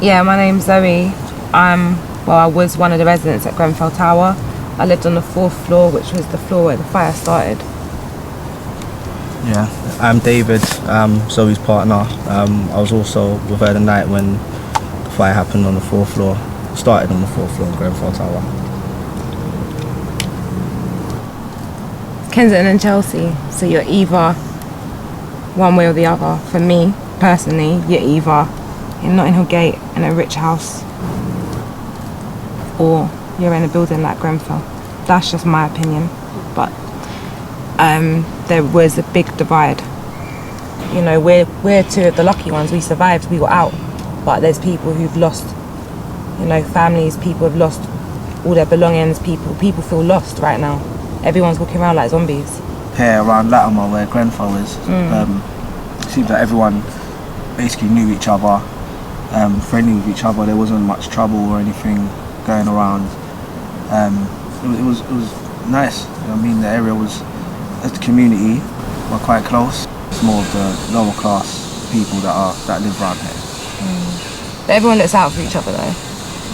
Yeah, my name's Zoe. I was one of the residents at Grenfell Tower. I lived on the 4th floor, which was the floor where the fire started. Yeah, I'm David, Zoe's partner. I was also with her the night when the fire happened on the 4th floor. Started on the 4th floor in Grenfell Tower. Kensington and Chelsea, so you're either one way or the other. For me, personally, you're either in Notting Hill Gate in a rich house, or you're in a building like Grenfell. That's just my opinion, but there was a big divide. You know, we're two of the lucky ones. We survived, we got out, but there's people who've lost, you know, families. People have lost all their belongings. People feel lost right now. Everyone's walking around like zombies. Here around Latimer, where Grenfell is, it seems like everyone basically knew each other, friendly with each other. There wasn't much trouble or anything going around. It was nice. I mean, the area was, as the community, were quite close. It's more of the lower class people that live around here. But everyone looks out for each other though.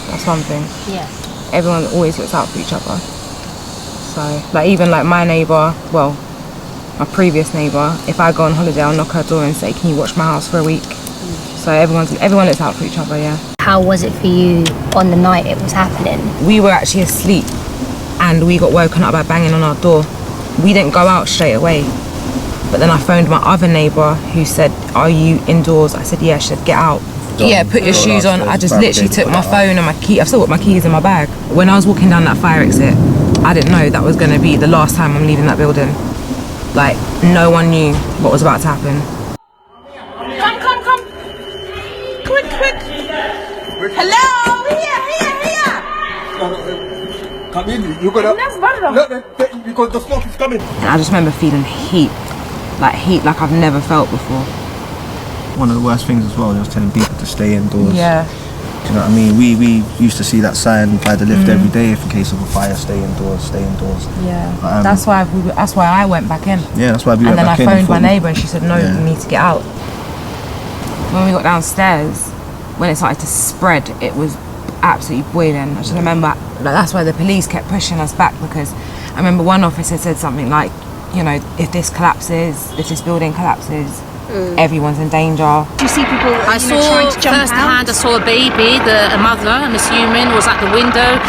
That's one thing. Yeah. Everyone always looks out for each other. So, like, even like my neighbour, well, my previous neighbour, if I go on holiday, I'll knock her door and say, can you watch my house for a week? So everyone looks out for each other, yeah. How was it for you on the night it was happening? We were actually asleep and we got woken up by banging on our door. We didn't go out straight away. But then I phoned my other neighbour who said, are you indoors? I said, yeah. She said, get out. Yeah, put your shoes on. I just literally took my phone and my key. I've still got my keys in my bag. When I was walking down that fire exit, I didn't know that was going to be the last time I'm leaving that building. Like, no one knew what was about to happen. Come. Quick. Hello, here. Come in, you gotta... because the smoke is coming. And I just remember feeling heat like I've never felt before. One of the worst things as well, they was telling people to stay indoors. Yeah. Do you know what I mean? We used to see that sign by the lift every day. If in case of a fire, stay indoors. Yeah. That's why I went back in. Yeah, that's why we went back in. And then I phoned my neighbour and she said, no, you need to get out. When we got downstairs, when it started to spread, it was absolutely boiling. I just remember, like, that's why the police kept pushing us back, because I remember one officer said something like, you know, if this building collapses, everyone's in danger. Do you see people I saw trying to jump firsthand, out? I saw a baby, a mother, I'm assuming, was at the window.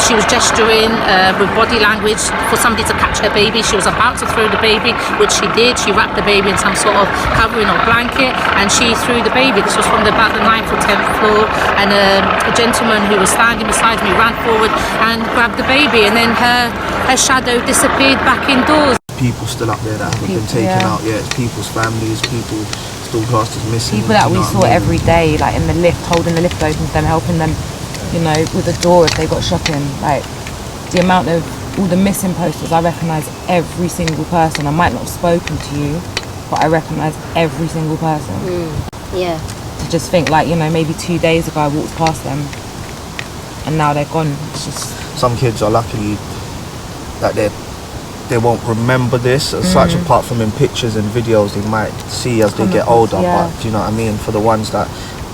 She was gesturing with body language for somebody to catch her baby. She was about to throw the baby, which she did. She wrapped the baby in some sort of covering or blanket, and she threw the baby. This was from about the 9th or 10th floor, and a gentleman who was standing beside me ran forward and grabbed the baby, and then her shadow disappeared back indoors. People still up there that haven't been taken out yet. It's people's families, people still classed as missing. People that we saw every day, like in the lift, holding the lift open for them, helping them, you know, with the door if they got shopping. Like, the amount of all the missing posters, I recognise every single person. I might not have spoken to you, but I recognise every single person. Yeah. To just think, like, you know, maybe 2 days ago I walked past them and now they're gone. It's just... Some kids are lucky that they won't remember this as such, apart from in pictures and videos they might see as they get older. But do you know what I mean, for the ones that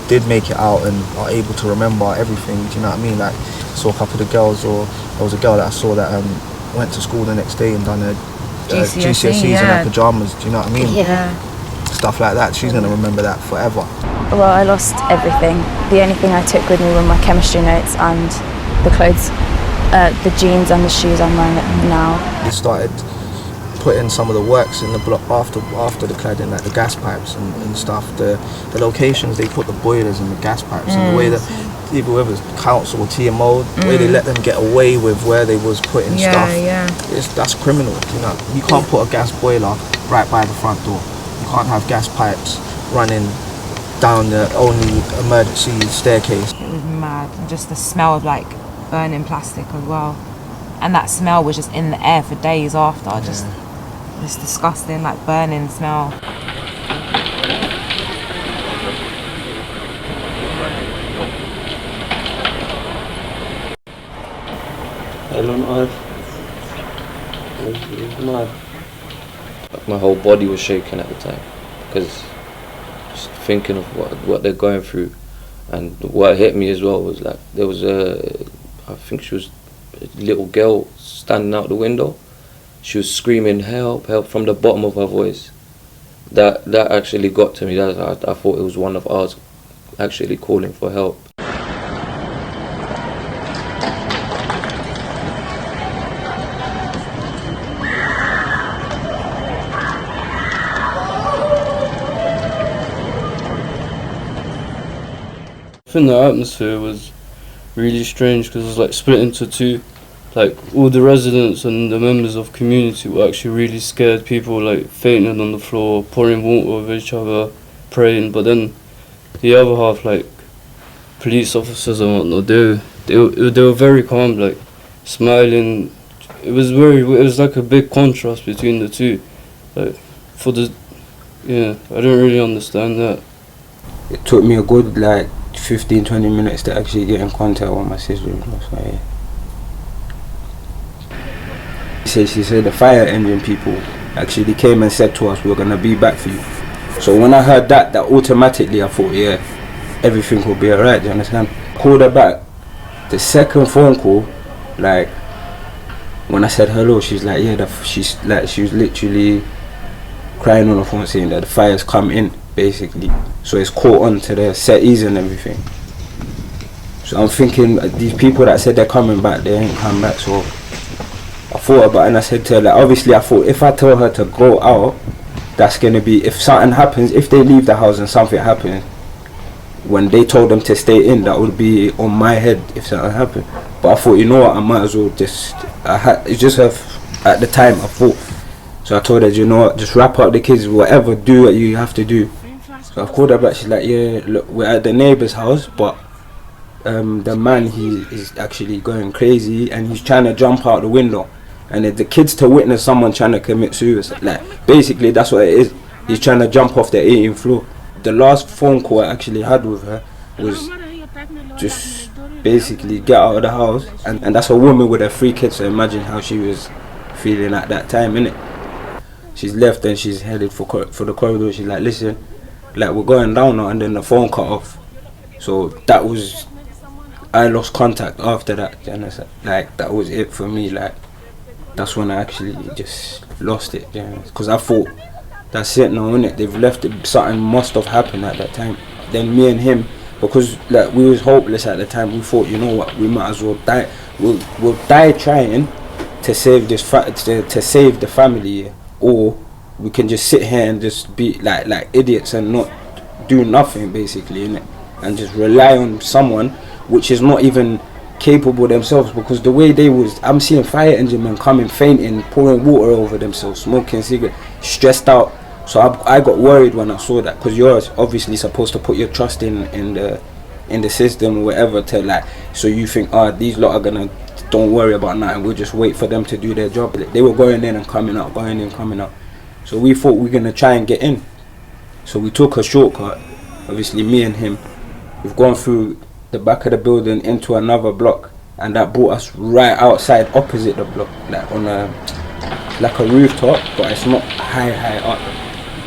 did make it out and are able to remember everything, do you know what I mean? Like, I saw a couple of the girls, or there was a girl that I saw that went to school the next day and done her GCSEs in her pyjamas, do you know what I mean? Yeah. Stuff like that, she's going to remember that forever. Well, I lost everything. The only thing I took with me were my chemistry notes and the clothes. The jeans and the shoes I'm wearing now. We started putting some of the works in the block after the cladding, like the gas pipes and stuff. The locations they put the boilers and the gas pipes, and the way that even whether it's council or TMO, the way they let them get away with where they was putting stuff. That's criminal. You know, you can't put a gas boiler right by the front door. You can't have gas pipes running down the only emergency staircase. It was mad. And just the smell of, like, burning plastic as well, and that smell was just in the air for days after. Just it's disgusting, like burning smell. My whole body was shaking at the time because just thinking of what they're going through. And what hit me as well was like there was I think she was a little girl standing out the window. She was screaming help, help from the bottom of her voice. That actually got to me. I thought it was one of ours actually calling for help. I think the atmosphere was really strange because it was like split into two. Like all the residents and the members of community were actually really scared. People like fainting on the floor, pouring water over each other, praying. But then the other half, like police officers and whatnot, they were very calm, like smiling. It was like a big contrast between the two. Like I don't really understand that. It took me a good 15-20 minutes to actually get in contact with my sister-in-law. So, yeah. She said the fire engine people actually came and said to us, we're gonna be back for you. So when I heard that automatically I thought, yeah, everything will be alright, do you understand? Called her back. The second phone call, like when I said hello, she's like, yeah, she was literally crying on the phone saying that the fire's come in, basically. So it's caught on to the settees and everything. So I'm thinking these people that said they're coming back, they ain't come back. So I thought about it and I said to her, like, obviously I thought if I tell her to go out, that's gonna be, if something happens, if they leave the house and something happens, when they told them to stay in, that would be on my head if something happened. But I thought, you know what, I might as well at the time I thought. So I told her, you know what, just wrap up the kids, whatever, do what you have to do. So I've called her back, she's like, yeah, look, we're at the neighbour's house, but the man, he is actually going crazy and he's trying to jump out the window. And the kids to witness someone trying to commit suicide. Like, basically that's what it is. He's trying to jump off the 18th floor. The last phone call I actually had with her was just basically get out of the house. And that's a woman with her 3 kids, so imagine how she was feeling at that time, innit? She's left and she's headed for the corridor. She's like, listen, like, we're going down now, and then the phone cut off. So that was, I lost contact after that. Like, that was it for me. Like, that's when I actually just lost it. Because I thought, that's it now, innit? They've left it, something must have happened at that time. Then me and him, because like we was hopeless at the time, we thought, you know what, we might as well die. We'll die trying to save to save the family, yeah? Or we can just sit here and just be like idiots and not do nothing, basically, innit? And just rely on someone which is not even capable themselves, because the way I'm seeing fire engine men coming fainting, pouring water over themselves, smoking cigarettes, stressed out. So I got worried when I saw that, because you're obviously supposed to put your trust in the system or whatever, to like, so you think, these lot are gonna, don't worry about nothing, we'll just wait for them to do their job. They were going in and coming out, going in, coming out. So we thought we were gonna try and get in. So we took a shortcut, obviously me and him. We've gone through the back of the building into another block, and that brought us right outside opposite the block, like on like a rooftop, but it's not high up.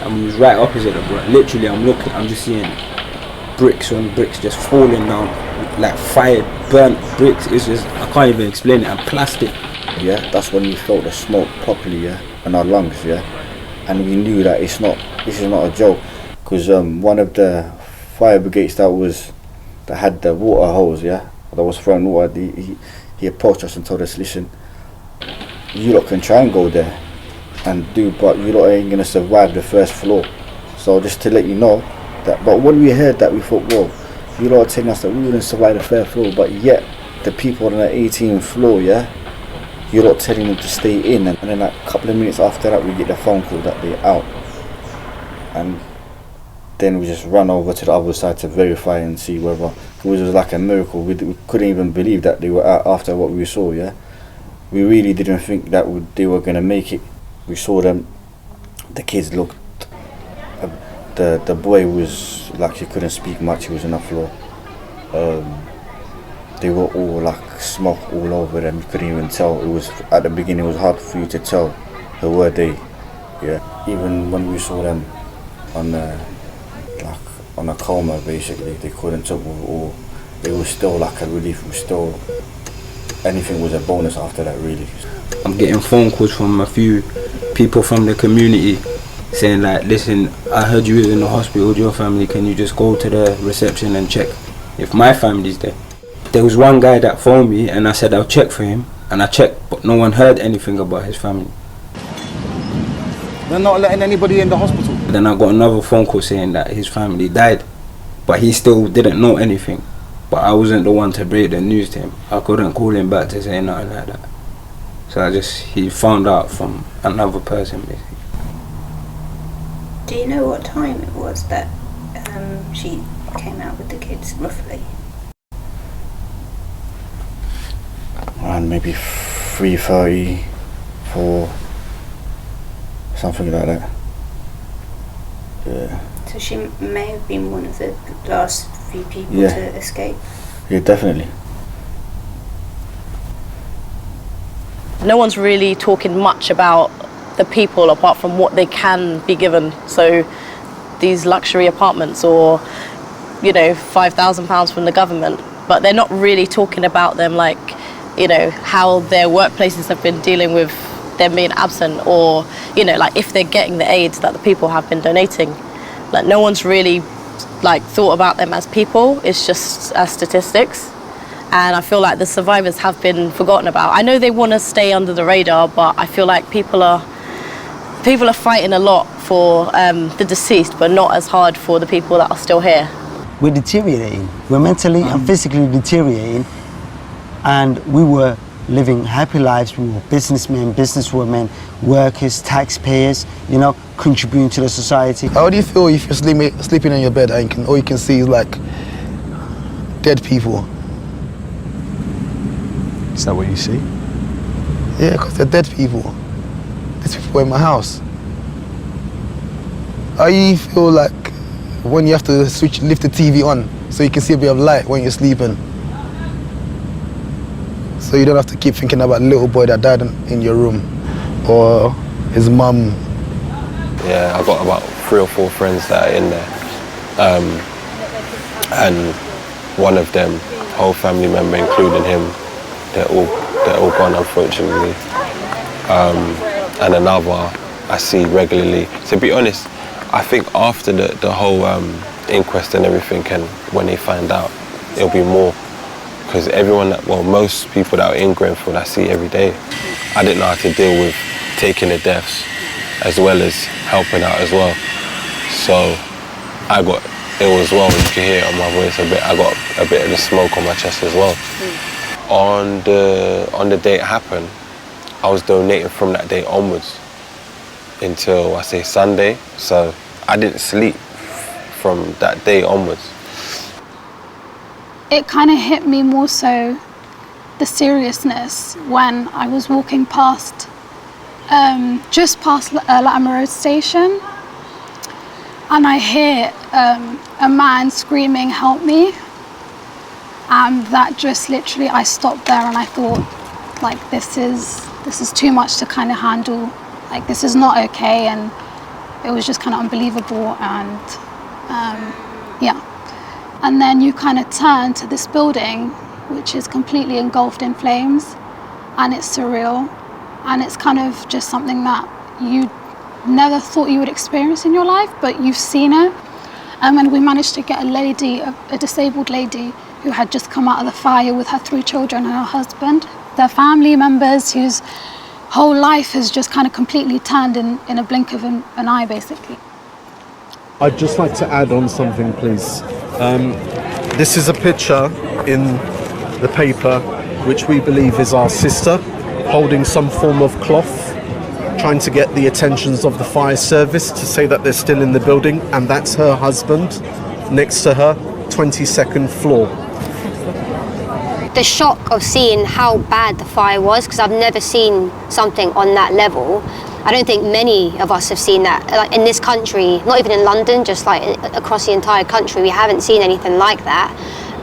And we was right opposite the block. Literally, I'm just seeing bricks on bricks just falling down, like fired, burnt bricks. It's just, I can't even explain it. And plastic. Yeah, that's when we felt the smoke properly, yeah, in our lungs, yeah, and we knew that this is not a joke, because one of the fire brigades that had the water hose, yeah, that was throwing water, he approached us and told us, listen, you lot can try and go there and do, but you lot ain't gonna survive the first floor. So just to let you know that. But when we heard that, we thought, well, you lot are telling us that we wouldn't survive the first floor, but yet the people on the 18th floor, yeah, you lot telling them to stay in. And then like a couple of minutes after that, we get the phone call that they're out. And then we just run over to the other side to verify and see whether, because it was like a miracle. We couldn't even believe that they were out after what we saw, yeah. We really didn't think that they were going to make it. We saw them, the kids looked, the boy was like, he couldn't speak much, he was on the floor. They were all like smoke all over them, you couldn't even tell. It was, at the beginning it was hard for you to tell who were they, yeah. Even when we saw them on on a coma basically. They couldn't talk, or it was still like a relief. It was still, anything was a bonus after that really. I'm getting phone calls from a few people from the community saying like, listen, I heard you was in the hospital with your family, can you just go to the reception and check if my family's there? There was one guy that phoned me and I said I'll check for him, and I checked, but no one heard anything about his family. They're not letting anybody in the hospital? Then I got another phone call saying that his family died, but he still didn't know anything. But I wasn't the one to break the news to him. I couldn't call him back to say nothing like that. So he found out from another person basically. Do you know what time it was that she came out with the kids, roughly? Around maybe 3:30, 4, something like that. Yeah. So she may have been one of the last few people to escape? Yeah, definitely. No one's really talking much about the people apart from what they can be given. So these luxury apartments, or £5,000 from the government, but they're not really talking about them, like how their workplaces have been dealing with them being absent, or like if they're getting the aid that the people have been donating. Like no one's really thought about them as people. It's just as statistics. And I feel like the survivors have been forgotten about. I know they want to stay under the radar, but I feel like people are fighting a lot for the deceased, but not as hard for the people that are still here. We're deteriorating. We're mentally and physically deteriorating, and we were living happy lives. We were businessmen, businesswomen, workers, taxpayers, contributing to the society. How do you feel if you're sleeping in your bed and all you can see is like dead people? Is that what you see? Yeah, because they're dead people. There's people in my house. How do you feel like when you have to lift the TV on so you can see a bit of light when you're sleeping? So you don't have to keep thinking about the little boy that died in your room, or his mum. Yeah, I've got about 3 or 4 friends that are in there. And one of them, whole family member, including him, they're all gone, unfortunately. And another I see regularly. To be honest, I think after the whole inquest and everything, and when they find out, it'll be more. Because most people that are in Grenfell I see every day. I didn't know how to deal with taking the deaths as well as helping out as well. So I got ill as well. You can hear it on my voice a bit. I got a bit of the smoke on my chest as well. On the day it happened, I was donating from that day onwards until, I say, Sunday. So I didn't sleep from that day onwards. It kind of hit me more so the seriousness when I was walking past, just past Latimer Road station, and I hear a man screaming, "Help me!" And that just literally, I stopped there and I thought, like, this is too much to kind of handle. Like, this is not okay, and it was just kind of unbelievable. And yeah. And then you kind of turn to this building, which is completely engulfed in flames, and it's surreal, and it's kind of just something that you never thought you would experience in your life, but you've seen it. And we managed to get a lady, a disabled lady, who had just come out of the fire with her 3 children and her husband. Their family members whose whole life has just kind of completely turned in a blink of an eye, basically. I'd just like to add on something, please. This is a picture in the paper which we believe is our sister holding some form of cloth, trying to get the attentions of the fire service to say that they're still in the building, and that's her husband next to her, 22nd floor. The shock of seeing how bad the fire was, because I've never seen something on that level. I don't think many of us have seen that in this country, not even in London, just like across the entire country. We haven't seen anything like that.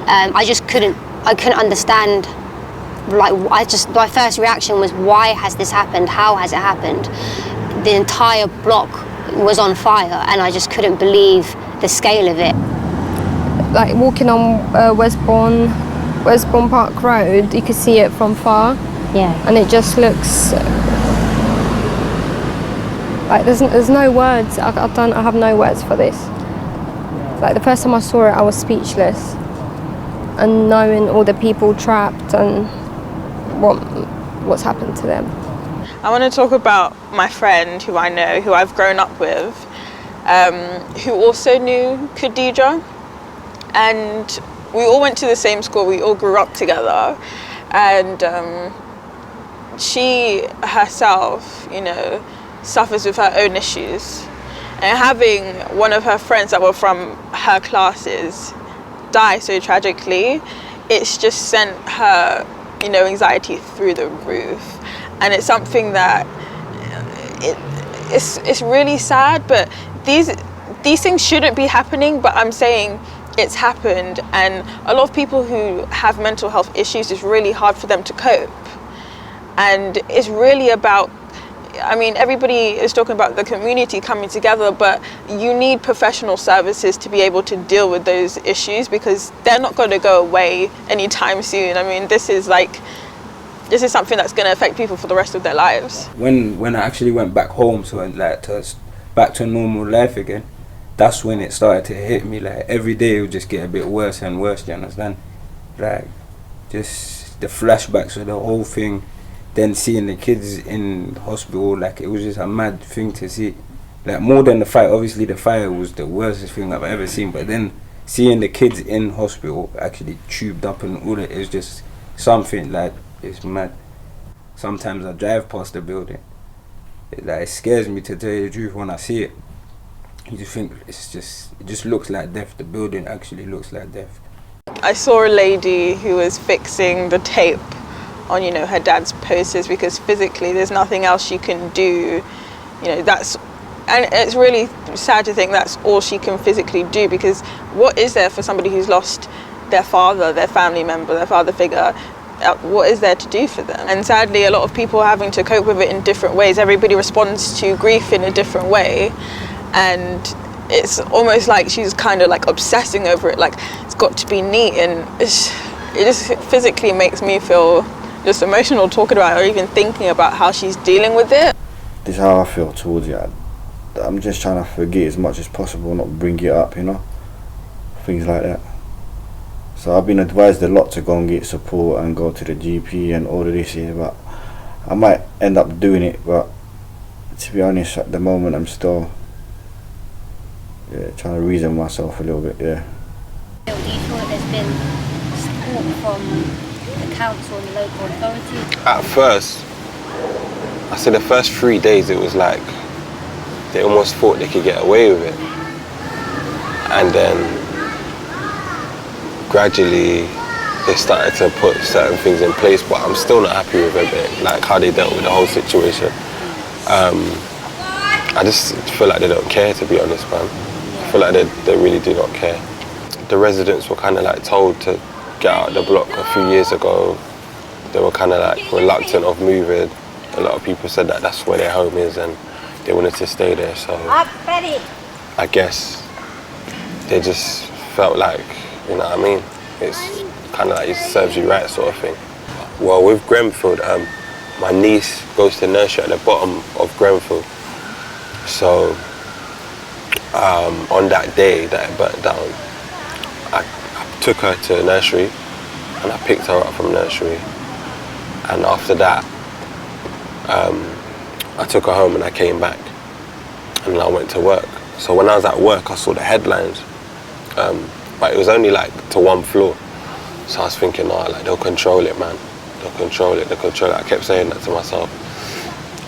I couldn't understand. My first reaction was, why has this happened? How has it happened? The entire block was on fire, and I just couldn't believe the scale of it. like walking on Westbourne Park Road, you could see it from far. Yeah. And it just looks like there's no words. I have no words for this. Like the first time I saw it, I was speechless. And knowing all the people trapped and what's happened to them. I want to talk about my friend who I know, who I've grown up with, who also knew Khadija, and we all went to the same school, we all grew up together, and she herself, you know, suffers with her own issues, and having one of her friends that were from her classes die so tragically, it's just sent her, you know, anxiety through the roof. And it's something that it's really sad, but these things shouldn't be happening, but I'm saying it's happened, and a lot of people who have mental health issues, it's really hard for them to cope. And it's really about, I mean, everybody is talking about the community coming together, but you need professional services to be able to deal with those issues, because they're not going to go away anytime soon. I mean, this is something that's going to affect people for the rest of their lives. When I actually went back home, so back to normal life again, that's when it started to hit me. Like every day it would just get a bit worse and worse, do you understand? Like just the flashbacks of the whole thing, then seeing the kids in hospital, like it was just a mad thing to see. Like more than the fire, obviously the fire was the worst thing I've ever seen, but then seeing the kids in hospital actually tubed up and all it is just something like, it's mad. Sometimes I drive past the building. It scares me, to tell you the truth. When I see it, you just think it just looks like death. The building actually looks like death. I saw a lady who was fixing the tape on, you know, her dad's posters, because physically there's nothing else she can do. You know, and it's really sad to think that's all she can physically do, because what is there for somebody who's lost their father, their family member, their father figure? What is there to do for them? And sadly, a lot of people are having to cope with it in different ways. Everybody responds to grief in a different way, and it's almost like she's kind of like obsessing over it, like it's got to be neat, and it just physically makes me feel just emotional talking about it, or even thinking about how she's dealing with it. This is how I feel towards it. I'm just trying to forget as much as possible, not bring it up, you know, things like that. So I've been advised a lot to go and get support and go to the GP and all of this here, but I might end up doing it, but to be honest, at the moment I'm still trying to reason myself a little bit, yeah. Do you feel that there's been support from the council and the local authorities? At first, I said the first 3 days it was like they almost thought they could get away with it. And then gradually they started to put certain things in place, but I'm still not happy with it, like how they dealt with the whole situation. I just feel like they don't care, to be honest, man. I feel like they really do not care. The residents were kind of like told to get out of the block a few years ago. They were kind of like reluctant of moving. A lot of people said that that's where their home is and they wanted to stay there, so I guess they just felt like, you know what I mean? It's kind of like it serves you right sort of thing. Well, with Grenfell, my niece goes to nursery at the bottom of Grenfell. So on that day that it burnt down, I took her to nursery and I picked her up from nursery. And after that, I took her home and I came back and then I went to work. So when I was at work, I saw the headlines, but it was only like to one floor. So I was thinking, oh, like they'll control it, man. They'll control it, they'll control it. I kept saying that to myself.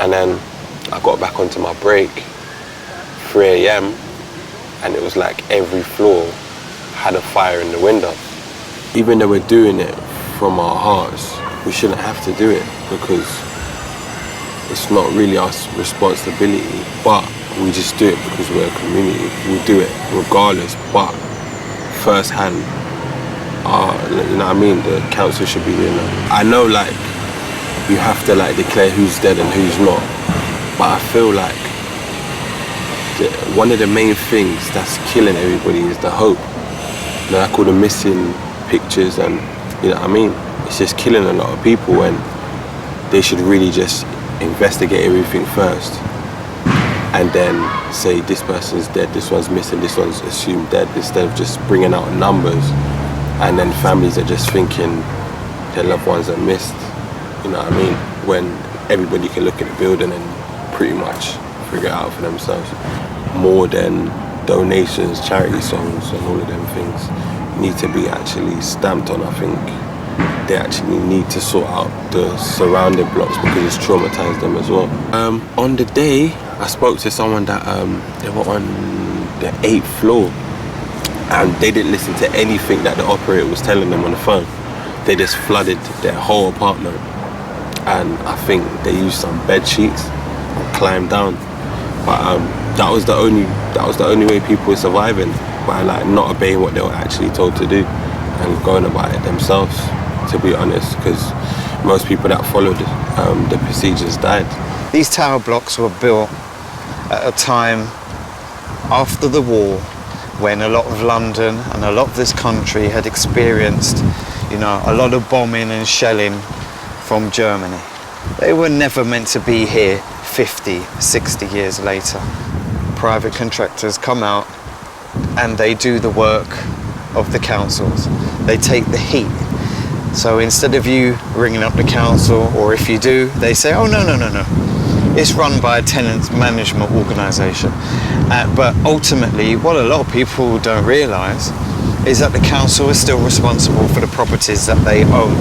And then I got back onto my break, 3 a.m, and it was like every floor had a fire in the window. Even though we're doing it from our hearts, we shouldn't have to do it because it's not really our responsibility, but we just do it because we're a community. We'll do it regardless, but firsthand, you know what I mean, the council should be doing that. I know like you have to like declare who's dead and who's not, but I feel like one of the main things that's killing everybody is the hope. you know, like all the missing pictures, and you know what I mean, it's just killing a lot of people, and they should really just investigate everything first and then say this person's dead, this one's missing, this one's assumed dead, instead of just bringing out numbers, and then families are just thinking their loved ones are missed, you know what I mean, when everybody can look at the building and pretty much figure it out for themselves. More than donations, charity songs and all of them things need to be actually stamped on. I think they actually need to sort out the surrounding blocks because it's traumatized them as well. On the day, I spoke to someone that they were on the 8th floor and they didn't listen to anything that the operator was telling them on the phone. They just flooded their whole apartment, and I think they used some bed sheets and climbed down. But that was the only way people were surviving, by like not obeying what they were actually told to do and going about it themselves, to be honest, because most people that followed the procedures died. These tower blocks were built at a time after the war when a lot of London and a lot of this country had experienced, you know, a lot of bombing and shelling from Germany. They were never meant to be here 50, 60 years later. Private contractors come out and they do the work of the councils. They take the heat. So instead of you ringing up the council, or if you do, they say, oh, no. It's run by a tenant management organisation. But ultimately, what a lot of people don't realise is that the council is still responsible for the properties that they own.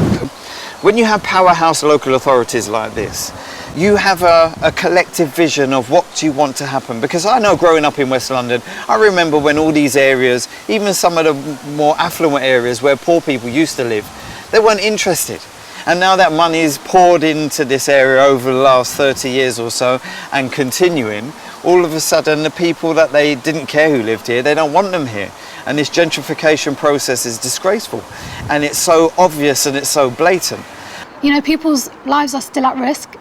When you have powerhouse local authorities like this, you have a collective vision of what you want to happen. Because I know growing up in West London, I remember when all these areas, even some of the more affluent areas where poor people used to live, they weren't interested. And now that money is poured into this area over the last 30 years or so and continuing, all of a sudden the people that they didn't care who lived here, they don't want them here. And this gentrification process is disgraceful. And it's so obvious and it's so blatant. You know, people's lives are still at risk.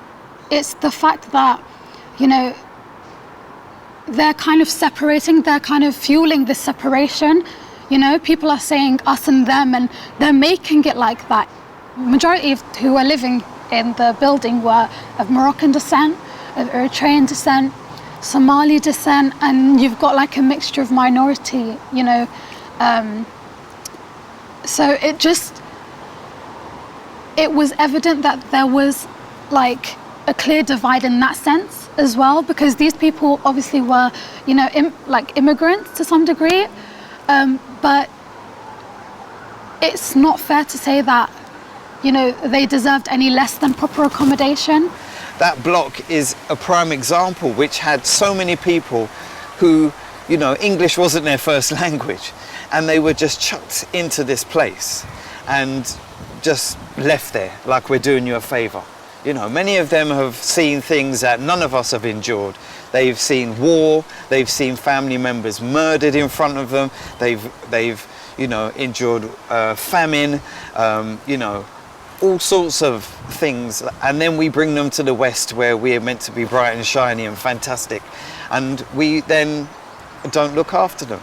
It's the fact that, you know, they're kind of separating, they're kind of fueling this separation. You know, people are saying us and them, and they're making it like that. Majority of who are living in the building were of Moroccan descent, of Eritrean descent, Somali descent, and you've got like a mixture of minority, you know. So it was evident that there was like a clear divide in that sense as well, because these people obviously were, you know, like immigrants to some degree, but it's not fair to say that, you know, they deserved any less than proper accommodation. That block is a prime example, which had so many people who, you know, English wasn't their first language, and they were just chucked into this place and just left there like we're doing you a favour. You know, many of them have seen things that none of us have endured. They've seen war, they've seen family members murdered in front of them, they've you know, endured famine, you know, all sorts of things. And then we bring them to the West where we're meant to be bright and shiny and fantastic, and we then don't look after them.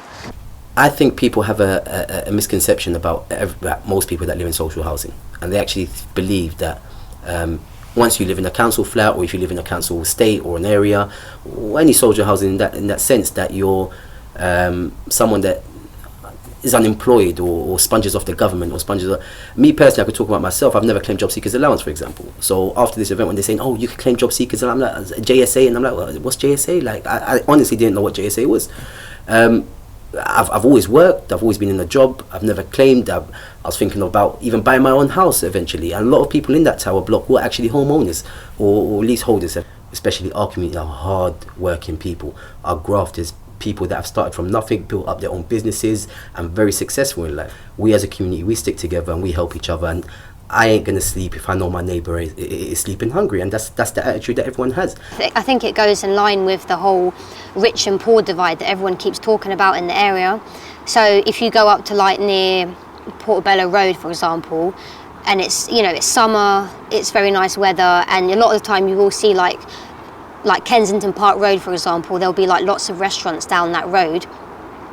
I think people have a misconception about most people that live in social housing, and they actually believe that once you live in a council flat, or if you live in a council estate or an area, or any social housing in that sense, that you're someone that is unemployed or sponges off the government or sponges off. Me personally, I could talk about myself. I've never claimed job seekers allowance, for example. So after this event, when they're saying, oh, you can claim job seekers, and I'm like, JSA, and I'm like, well, what's JSA? Like, I honestly didn't know what JSA was. I've always worked, I've always been in a job, I've never claimed. I was thinking about even buying my own house eventually, and a lot of people in that tower block were actually homeowners or leaseholders. Especially our community are hard working people, are grafters, people that have started from nothing, built up their own businesses and very successful in life. We as a community, we stick together and we help each other, and I ain't gonna sleep if I know my neighbour is sleeping hungry, and that's the attitude that everyone has. I think it goes in line with the whole rich and poor divide that everyone keeps talking about in the area. So if you go up to like near Portobello Road, for example, and it's, you know, it's summer, it's very nice weather, and a lot of the time you will see like Kensington Park Road, for example, there'll be like lots of restaurants down that road.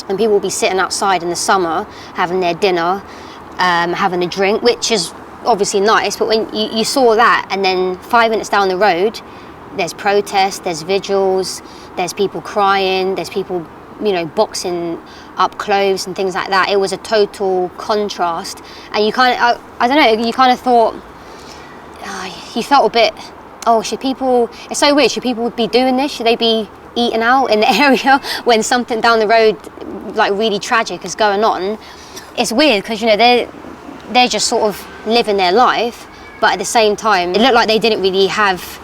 and people will be sitting outside in the summer having their dinner, having a drink, which is obviously nice, but when you saw that, and then 5 minutes down the road, there's protests, there's vigils, there's people crying, there's people, you know, boxing up clothes and things like that. It was a total contrast, and you kind of, I don't know, you kind of thought, you felt a bit, oh, should people, it's so weird, should people be doing this? Should they be eating out in the area when something down the road, like really tragic, is going on? It's weird, because, you know, they're just sort of living their life, but at the same time, it looked like they didn't really have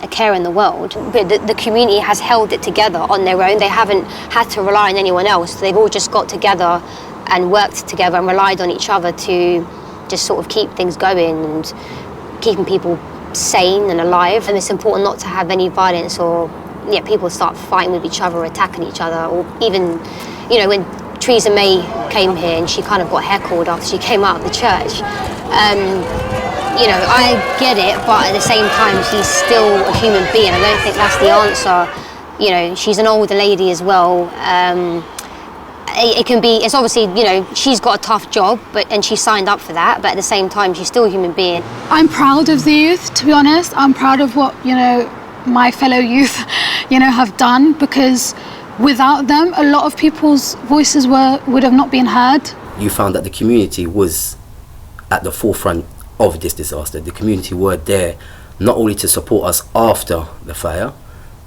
a care in the world. But the community has held it together on their own. They haven't had to rely on anyone else. They've all just got together and worked together and relied on each other to just sort of keep things going and keeping people sane and alive. And it's important not to have any violence, or people start fighting with each other, attacking each other, or even, you know, when Theresa May came here and she kind of got heckled after she came out of the church. You know, I get it, but at the same time, she's still a human being. I don't think that's the answer. You know, she's an older lady as well. It can be, it's obviously, you know, she's got a tough job, and she signed up for that, but at the same time, she's still a human being. I'm proud of the youth, to be honest. I'm proud of what, you know, my fellow youth, you know, have done, because without them, a lot of people's voices would have not been heard. You found that the community was at the forefront of this disaster. The community were there not only to support us after the fire,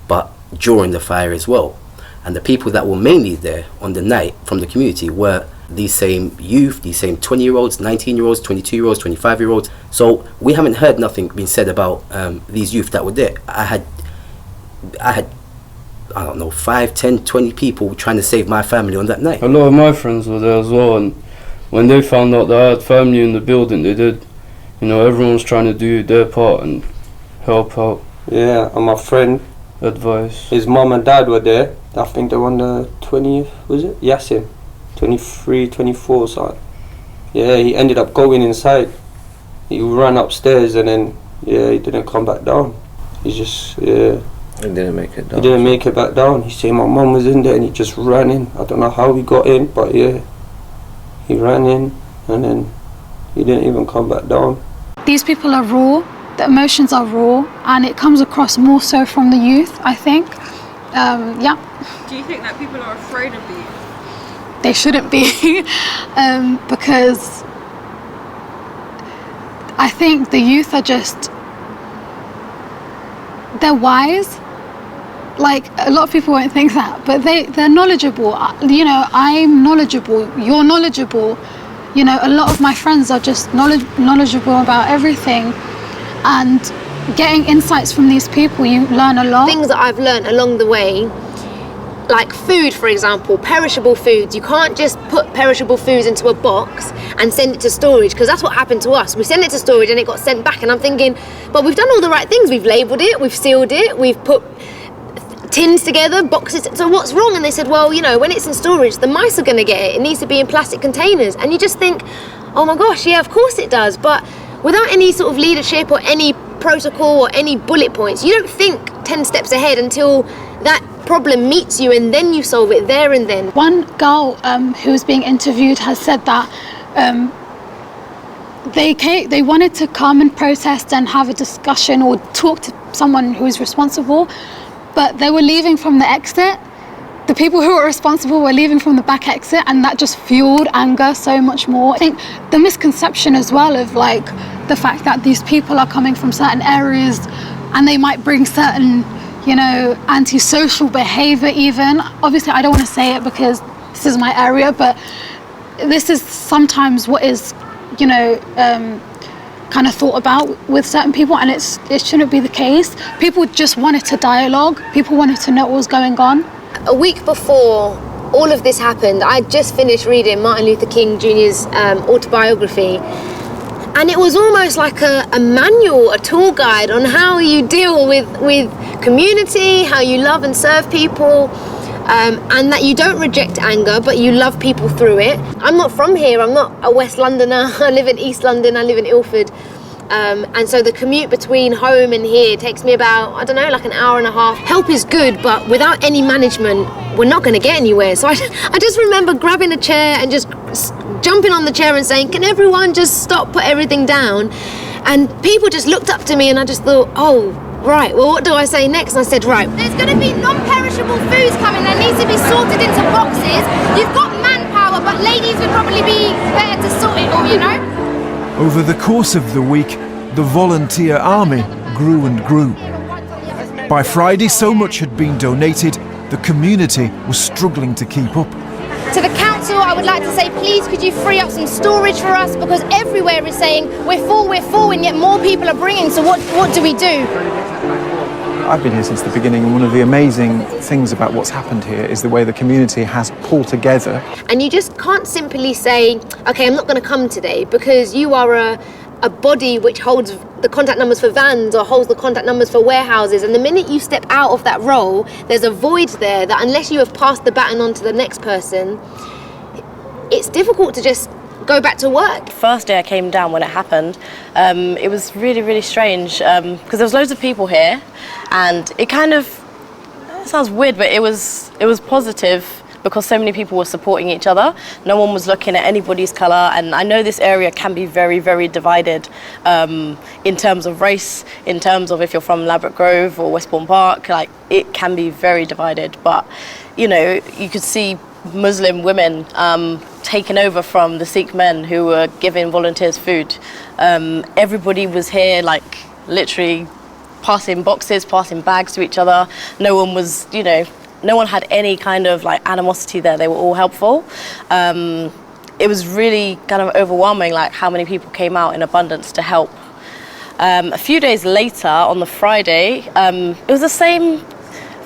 but during the fire as well. And the people that were mainly there on the night from the community were these same youth, these same 20-year-olds, 19-year-olds, 22-year-olds, 25-year-olds. So we haven't heard nothing being said about these youth that were there. I had, I don't know, 5, 10, 20 people trying to save my family on that night. A lot of my friends were there as well, and when they found out that I had family in the building, they did. You know, everyone was trying to do their part and help out. Yeah, and my friend, advice. His mum and dad were there. I think they were on the 20th, was it? Yasin, 23, 24 or something. Yeah, he ended up going inside. He ran upstairs and then, he didn't come back down. He just, He didn't make it down. He didn't make it back down. He said my mum was in there and he just ran in. I don't know how he got in, but he ran in and then he didn't even come back down. These people are raw, the emotions are raw, and it comes across more so from the youth, I think. Do you think that people are afraid of the youth? They shouldn't be, because I think the youth are just, they're wise. Like, a lot of people won't think that, but they're knowledgeable. You know, I'm knowledgeable, you're knowledgeable. You know, a lot of my friends are just knowledgeable about everything, and getting insights from these people, you learn a lot. Things that I've learned along the way, like food, for example, perishable foods. You can't just put perishable foods into a box and send it to storage, because that's what happened to us. We sent it to storage and it got sent back, and I'm thinking, but we've done all the right things. We've labelled it, we've sealed it, we've put tins together, boxes, so what's wrong? And they said, well, you know, when it's in storage, the mice are going to get it. It needs to be in plastic containers. And you just think, oh my gosh, yeah, of course it does. But without any sort of leadership or any protocol or any bullet points, you don't think 10 steps ahead until that problem meets you, and then you solve it there and then. One girl who was being interviewed has said that they wanted to come and protest and have a discussion or talk to someone who is responsible, but they were leaving from the exit. The people who were responsible were leaving from the back exit, and that just fueled anger so much more. I think the misconception as well of like the fact that these people are coming from certain areas and they might bring certain, you know, antisocial behavior even. Obviously I don't want to say it because this is my area, but this is sometimes what is, you know, kind of thought about with certain people, and it shouldn't be the case. People just wanted to dialogue. People wanted to know what was going on. A week before all of this happened, I just finished reading Martin Luther King Jr.'s autobiography, and it was almost like a manual, a tool guide on how you deal with community, how you love and serve people, and that you don't reject anger, but you love people through it. I'm not from here, I'm not a West Londoner, I live in East London, I live in Ilford. And so the commute between home and here takes me about, I don't know, like an hour and a half. Help is good, but without any management, we're not going to get anywhere. So I just remember grabbing a chair and just jumping on the chair and saying, can everyone just stop, put everything down? And people just looked up to me, and I just thought, oh, right, well, what do I say next? And I said, right, there's going to be non-perishable foods coming that needs to be sorted into boxes. You've got manpower, but ladies would probably be better to sort it all, you know? Over the course of the week, the volunteer army grew and grew. By Friday, so much had been donated, the community was struggling to keep up. To the council, I would like to say, please could you free up some storage for us, because everywhere is saying we're full, and yet more people are bringing, so what do we do? I've been here since the beginning, and one of the amazing things about what's happened here is the way the community has pulled together. And you just can't simply say, okay, I'm not going to come today, because you are a body which holds the contact numbers for vans or holds the contact numbers for warehouses, and the minute you step out of that role, there's a void there that unless you have passed the baton on to the next person, it's difficult to just go back to work. First day I came down when it happened, it was really, really strange because there was loads of people here, and it sounds weird, but it was positive because so many people were supporting each other. No one was looking at anybody's colour, and I know this area can be very, very divided in terms of race, in terms of if you're from Ladbroke Grove or Westbourne Park, like it can be very divided. But you know, you could see Muslim women taken over from the Sikh men who were giving volunteers food. Everybody was here, like literally passing boxes, passing bags to each other. No one was, you know, no one had any kind of like animosity there. They were all helpful. It was really kind of overwhelming, like how many people came out in abundance to help. A few days later, on the Friday, it was the same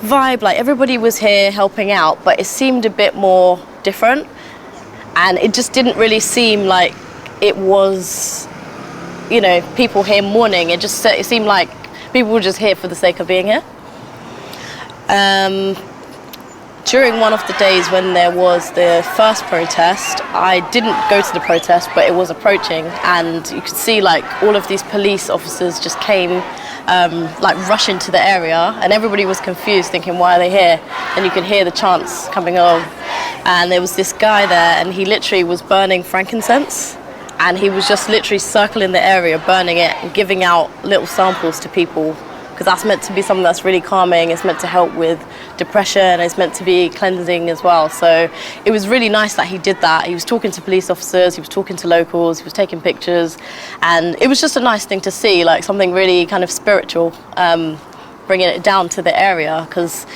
vibe, like everybody was here helping out, but it seemed a bit more different, and it just didn't really seem like it was, you know, people here mourning. It seemed like people were just here for the sake of being here. During one of the days when there was the first protest, I didn't go to the protest, but it was approaching, and you could see like all of these police officers just came like rushing to the area, and everybody was confused thinking, why are they here? And you could hear the chants coming on, and there was this guy there, and he literally was burning frankincense, and he was just literally circling the area, burning it and giving out little samples to people, because that's meant to be something that's really calming. It's meant to help with depression. It's meant to be cleansing as well. So it was really nice that he did that. He was talking to police officers, he was talking to locals, he was taking pictures, and it was just a nice thing to see, like something really kind of spiritual, bringing it down to the area, because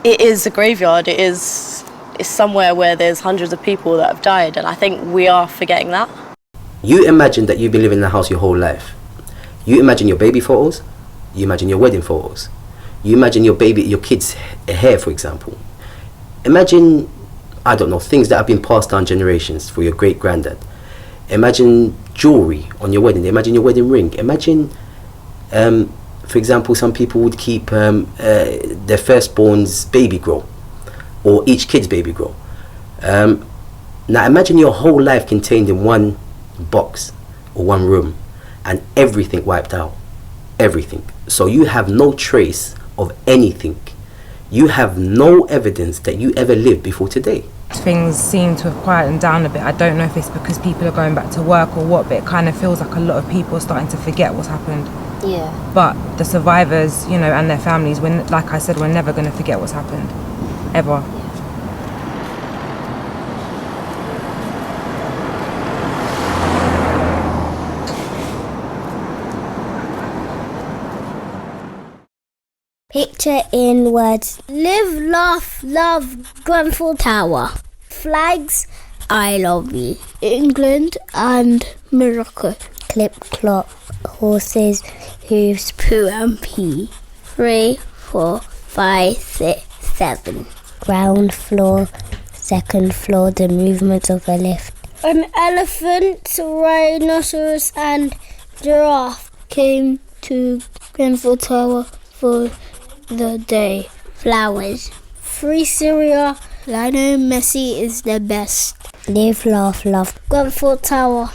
it is a graveyard. It's somewhere where there's hundreds of people that have died, and I think we are forgetting that. You imagine that you've been living in the house your whole life. You imagine your baby photos. You imagine your wedding photos. You imagine your kid's hair, for example. Imagine, I don't know, things that have been passed down generations for your great granddad. Imagine jewelry on your wedding day. Imagine your wedding ring. Imagine, for example, some people would keep their firstborn's baby grow, or each kid's baby grow. Now imagine your whole life contained in one box or one room, and everything wiped out. Everything. So you have no trace of anything. You have no evidence that you ever lived before today. Things seem to have quietened down a bit. I don't know if it's because people are going back to work or what, but it kind of feels like a lot of people are starting to forget what's happened. Yeah. But the survivors, you know, and their families, like I said, we're never going to forget what's happened. Ever. Picture in words. Live, laugh, love, Grenfell Tower. Flags, I love you. England and Morocco. Clip, clop, horses, hooves, poo and pee. 3, 4, 5, 6, 7. Ground floor, second floor, the movement of a lift. An elephant, rhinoceros and giraffe came to Grenfell Tower for the day. Flowers. Free Syria. Lionel Messi is the best. Live, laugh, love. Grenfell Tower.